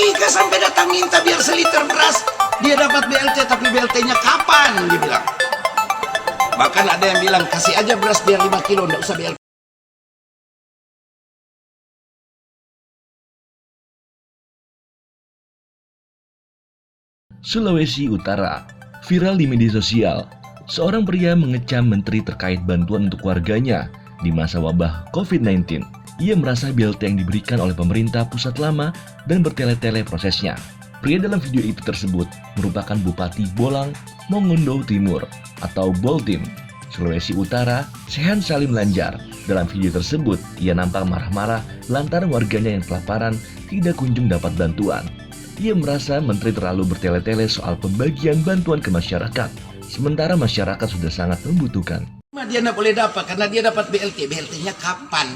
3 sampai datang minta biar seliter beras. Dia dapat BLT tapi BLT-nya kapan? Dia bilang. Bahkan ada yang bilang kasih aja beras biar 5 kilo, nggak usah BLT. Sulawesi Utara, viral di media sosial. Seorang pria mengecam menteri terkait bantuan untuk warganya di masa wabah COVID-19. Ia merasa BLT yang diberikan oleh pemerintah pusat lama dan bertele-tele prosesnya. Pria dalam video itu tersebut merupakan Bupati Bolang, Mongondo Timur atau Boltim, Sulawesi Utara, Sehan Salim Lanjar. Dalam video tersebut, ia nampak marah-marah lantaran warganya yang kelaparan tidak kunjung dapat bantuan. Ia merasa menteri terlalu bertele-tele soal pembagian bantuan ke masyarakat, sementara masyarakat sudah sangat membutuhkan. Dia tidak boleh dapat karena dia dapat BLT. BLT-nya kapan?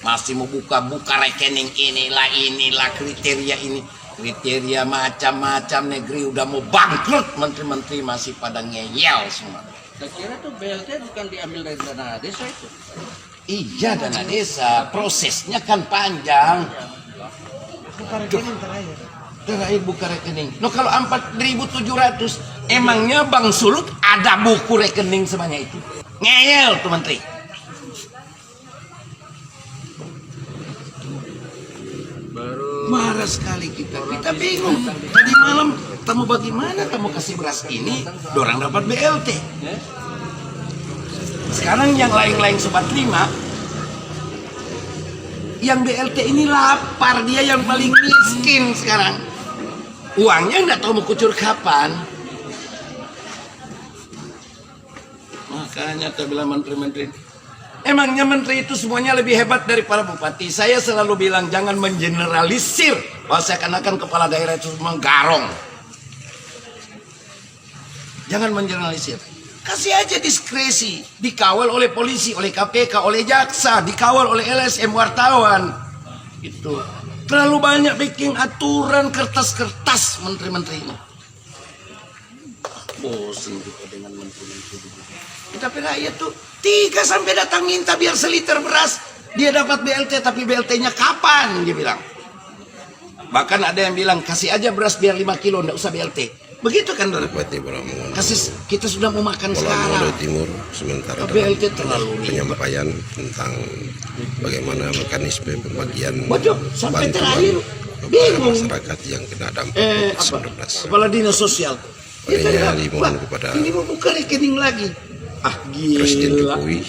Masih mau buka rekening inilah kriteria ini. Kriteria macam-macam, negeri udah mau bangkrut, menteri-menteri masih pada ngeyel semua. Saya kira tuh BLT bukan diambil dari dana desa itu. Iya, dana desa, prosesnya kan panjang. Bukan rekening terakhir. Terakhir buka rekening. No, kalau 4.700, emangnya Bang Sulut ada buku rekening sebanyak itu? Ngeyel tuh menteri. Marah sekali kita bingung. Tadi malam tamu bagaimana kamu kasih beras ini, dorang dapat BLT. Sekarang yang lain-lain sobat 5, yang BLT ini lapar, dia yang paling miskin sekarang. Uangnya nggak tahu mau kucur kapan. Makanya saya bilang menteri-menteri, emangnya menteri itu semuanya lebih hebat daripada bupati. Saya selalu bilang jangan mengeneralisir bahwa seakan-akan kepala daerah itu semua garong. Jangan mengeneralisir. Kasih aja diskresi, dikawal oleh polisi, oleh KPK, oleh jaksa, dikawal oleh LSM wartawan. Itu terlalu banyak bikin aturan kertas-kertas menteri-menteri ini. Bosan kita dengan menteri-menteri. Tapi rakyat tuh 3 sampai datang minta biar seliter beras. Dia dapat BLT tapi BLT-nya kapan? Dia bilang. Bahkan ada yang bilang kasih aja beras biar 5 kilo, nggak usah BLT. Begitu kan, Bupati Bolang Mongondo. Kasih, kita sudah mau makan Bolang sekarang. Mongondo Timur sementara BLT dalam terlalu penyampaian tentang bagaimana mekanisme pembagian Waduh, sampai bantuan terakhir kepada bingung. masyarakat yang kena dampak COVID-19. Kepala dinas sosial. Makanya dimohon kepada ini mau buka rekening lagi. Presiden Gila. Jokowi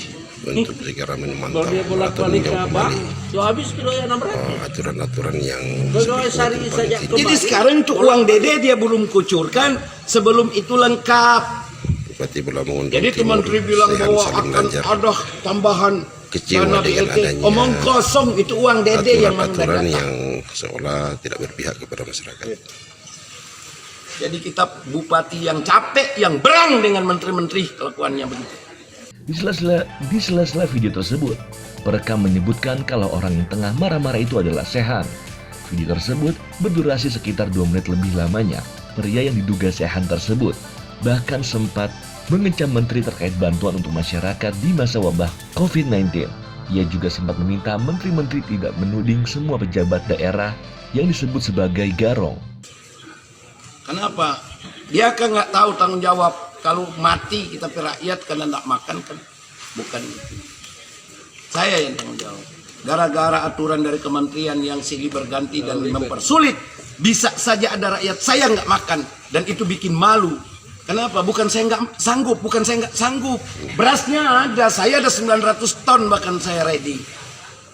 untuk segera memantau Kalau dia atau bolak-balik ke meninjau bank, kembali so habis kilo ya 600. aturan-aturan yang Pegawai sehari saja itu. Jadi sekarang itu uang dede dia belum kucurkan, sebelum itu lengkap. Bupati Bolang Mongondo Jadi Timur, menteri bilang Sehan bahwa Salim akan Lanjar, ada tambahan kecewa dana dengan BLT. adanya Omong kosong, itu uang dede yang aturan-aturan mendatang. yang seolah tidak berpihak kepada masyarakat. Jadi kita bupati yang capek, yang berang dengan menteri-menteri kelakuannya begitu. Di sela-sela video tersebut, perekam menyebutkan kalau orang yang tengah marah-marah itu adalah Sehan. Video tersebut berdurasi sekitar 2 menit lebih lamanya. Pria yang diduga Sehan tersebut bahkan sempat mengecam menteri terkait bantuan untuk masyarakat di masa wabah COVID-19. Ia juga sempat meminta menteri-menteri tidak menuding semua pejabat daerah yang disebut sebagai garong. Kenapa? Dia kan nggak tahu tanggung jawab. Kalau mati kita rakyat karena nggak makan kan bukan itu. Saya yang tanggung jawab. Gara-gara aturan dari kementerian yang silih berganti dan mempersulit, bisa saja ada rakyat saya nggak makan dan itu bikin malu. Kenapa? Bukan saya nggak sanggup. Berasnya ada, saya ada 900 ton bahkan saya ready.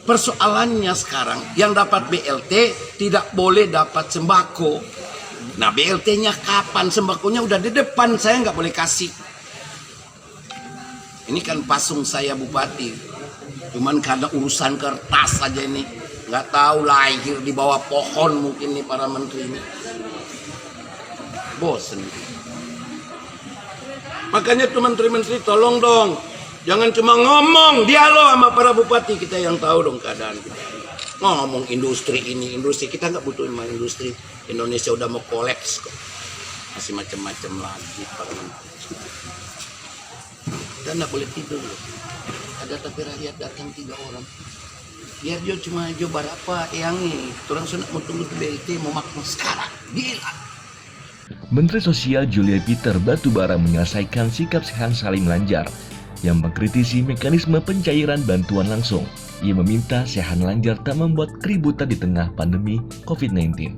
Persoalannya sekarang yang dapat BLT tidak boleh dapat sembako. Nah BLT-nya kapan? Sembakonya udah di depan, saya nggak boleh kasih. Ini kan pasung saya bupati, cuman karena urusan kertas saja ini, nggak tahu lahir di bawah pohon mungkin nih para menteri ini. Bosen. Makanya tuh menteri-menteri tolong dong, jangan cuma ngomong, dialog sama para bupati, kita yang tahu dong keadaan kita. Ngomong industri ini, industri kita nggak butuh industri. Indonesia udah mau kolaps kok. Masih macam-macam lagi para menteri. Dan nggak boleh tidur loh. Ada tapi rakyat datang 3 orang. Biar dia cuma coba apa yang nih. Orang sudah mau tunggu ke BLT mau makan sekarang. Gila. Menteri Sosial Julia Peter Batubara menyelesaikan sikap Sehan Salim Lanjar yang mengkritisi mekanisme pencairan bantuan langsung. Ia meminta Sehan Lanjar tak membuat keributan di tengah pandemi COVID-19.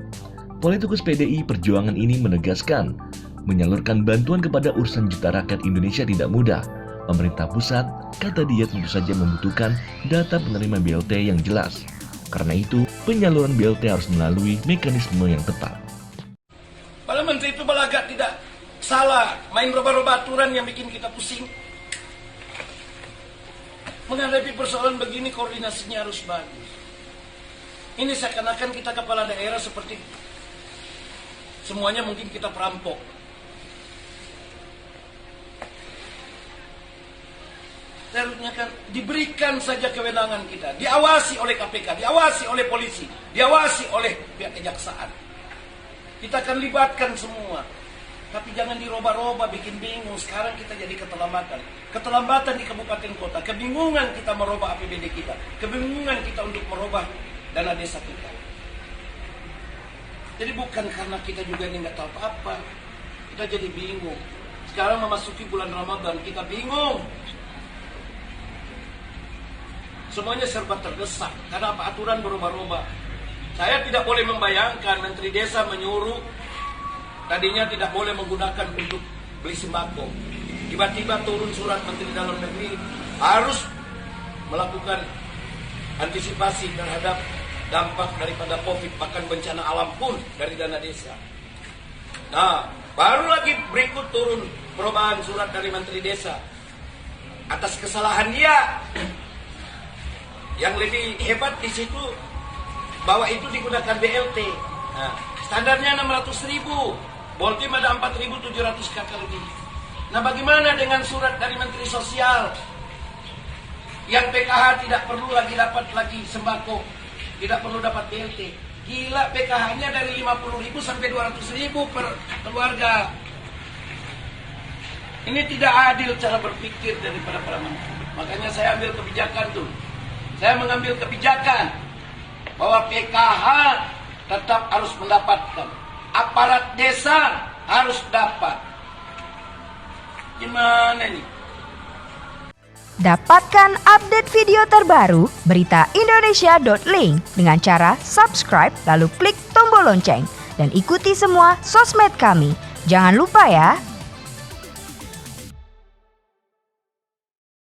Politikus PDI Perjuangan ini menegaskan, menyalurkan bantuan kepada urusan juta rakyat Indonesia tidak mudah. Pemerintah pusat, kata dia, tentu saja membutuhkan data penerima BLT yang jelas. Karena itu, penyaluran BLT harus melalui mekanisme yang tepat. Para menteri itu belagak tidak salah, main roba-roba aturan yang bikin kita pusing. Menghadapi persoalan begini koordinasinya harus bagus. Ini seakan-akan kita kepala daerah seperti semuanya mungkin kita perampok. Seharusnya kan diberikan saja kewenangan kita, diawasi oleh KPK, diawasi oleh polisi, diawasi oleh pihak kejaksaan. Kita akan libatkan semua, tapi jangan diroba-roba, bikin bingung. Sekarang kita jadi keterlambatan di kabupaten kota, kebingungan kita merubah APBD kita, kebingungan kita untuk merubah dana desa kita. Jadi bukan karena kita juga ini nggak tahu apa-apa, kita jadi bingung. Sekarang memasuki bulan Ramadan, kita bingung. Semuanya serba terdesak, karena apa? Aturan berubah-ubah. Saya tidak boleh membayangkan Menteri Desa menyuruh tadinya tidak boleh menggunakan untuk beli sembako. Tiba-tiba turun surat Menteri Dalam Negeri harus melakukan antisipasi terhadap dampak daripada COVID, bahkan bencana alam pun dari dana desa. Nah, baru lagi berikut turun perubahan surat dari Menteri Desa atas kesalahan dia. Yang lebih hebat di situ bahwa itu digunakan BLT. Nah, standarnya 600.000, Boltim ada 4.700 kakak lebih. Nah, bagaimana dengan surat dari Menteri Sosial yang PKH tidak perlu lagi dapat lagi sembako, tidak perlu dapat BLT? Gila, PKH-nya dari 50.000 sampai 200.000 per keluarga. Ini tidak adil cara berpikir daripada para menteri. Makanya saya ambil kebijakan tuh. Saya mengambil kebijakan bahwa PKH tetap harus mendapatkan, aparat desa harus dapat. Gimana nih? Dapatkan update video terbaru berita Indonesia.link dengan cara subscribe lalu klik tombol lonceng dan ikuti semua sosmed kami. Jangan lupa ya.